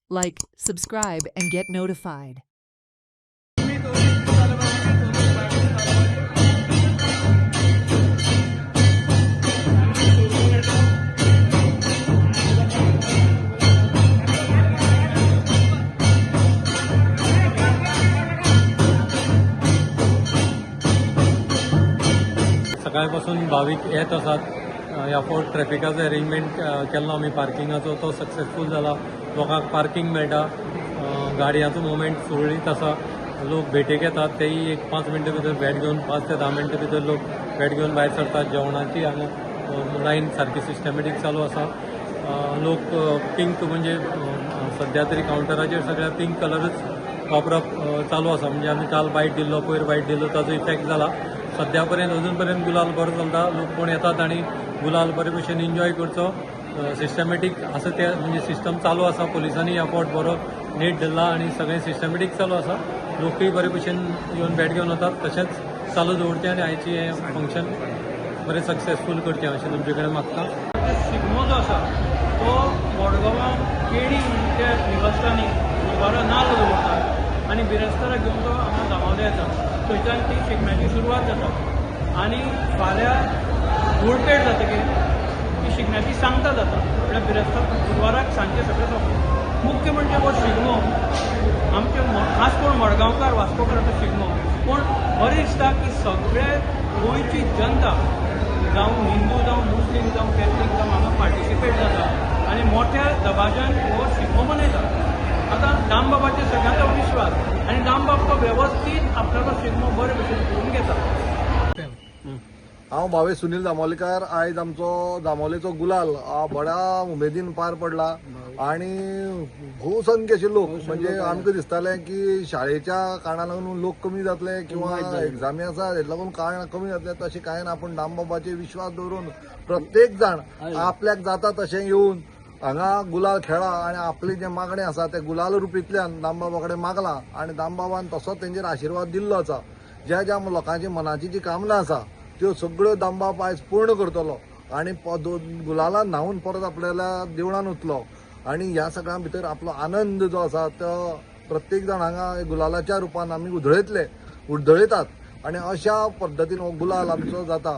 Like, subscribe, and get notified. सकाळपासून भाविक येत असतात. ह्या फावट ट्रॅफिकाचो अरेंजमेंट केल्लो आमी पार्किंगाचो, तो सक्सेसफूल जाला. लोकांक पार्किंग मेळटा, गाडयांचो मुवमेंट सुरळीत आसा. लोक भेटेक येतात, तेही एक 5 मिनटां भितर भेट घेवन 5 ते 10 मिनटां भितर लोक भेट घेवन भायर सरतात. जेवणाची हांगा लायन सारकी सिस्टमॅटीक चालू आसा. लोक पिंक म्हणजे सध्या तरी कावंटराचेर सगळ्या पिंक कलरच वापरप चालू आसा. म्हणजे आमी काल बायट दिल्लो, पयर बायट दिल्लो, ताजो इफेक्ट जाला. सध्या पर्यंत अजून पर्यंत गुलाल बरो चलता. लोक कोण येतात आनी गुलाल बरे भशेन एन्जॉय करचो. सिस्टमॅटीक आसा ते म्हणजे सिस्टम चालू आसा. पोलिसांनी ह्या फावट बरो नेट दिला आनी सगळें सिस्टमॅटीक चालू आसा. लोकूय बरे भशेन येवन भेट घेवन वतात. तशेंच चालू दवरचें आनी आयची हें फंक्शन बरें सक्सेसफूल करचें अशें तुमचे कडेन मागता. शिगमो जो आसा तो मडगांवां केणी त्या निवासस्थानी बरो नाल्ल दवरतात आनी बिरेस्तारा घेवन तो हांगा धामावले येता. थंयच्यान ती शिगम्याची सुरवात जाता आनी फाल्यां धूळपेट जातकीर ती शिगम्याची सांगता जाता. म्हळ्यार बिरेस्तार बुधवाराक सांजचे सगळें सोंपता. मुख्य म्हणजे हो शिगमो आमचे खास करून मडगांवकार वास्कोकाराचो शिगमो. पूण बरें दिसता की सगळे गोंयची जनता जावं हिंदू जावं मुस्लीम जावं कॅथलीक जावं हांगा पार्टिसिपेट जाता आनी मोठ्या दबाज्यान हो शिगमो मनयता. आतां दामबाबाचेर सगळ्यांचो विश्वास आनी दामबाब तो वेवस्थीत आपल्यालो शिगमो बरे भशेन करून घेता. हांव भावेश सुनील दामोलेकार. आयज आमचो दामोलेचो गुलाल बऱ्या उमेदीन पार पडला आनी भोवसंख्य अशे लोक, म्हणजे आमकां दिसतालें की शाळेच्या कारणाक लागून लोक कमी जातले किंवा एक्झामी आसा हेका लागून काळ कमी जातले, तशें कांय ना. पूण दामबाबाचेर विश्वास दवरून प्रत्येक जाण आपल्याक जाता तशें येवन हांगा गुलाल खेळ्ळा आनी आपली जे मागणें आसा ते गुलाल रुपींतल्यान दामबाबा कडेन मागला आनी दामबाबान तसोच तेंचेर आशिर्वाद दिल्लो आसा. ज्या ज्या लोकांची मनाची जी कामना आसा त्यो सगळ्यो दामबाब आयज पूर्ण करतलो आनी गुलालान न्हांवन परत आपल्याला देवळान वतलो. आनी ह्या सगळ्यां भितर आपलो आनंद जो आसा तो प्रत्येक जाण हांगा गुलालाच्या रुपान आमी उधळयतात आनी अशा पद्दतीन हो गुलाल आमचो जाता.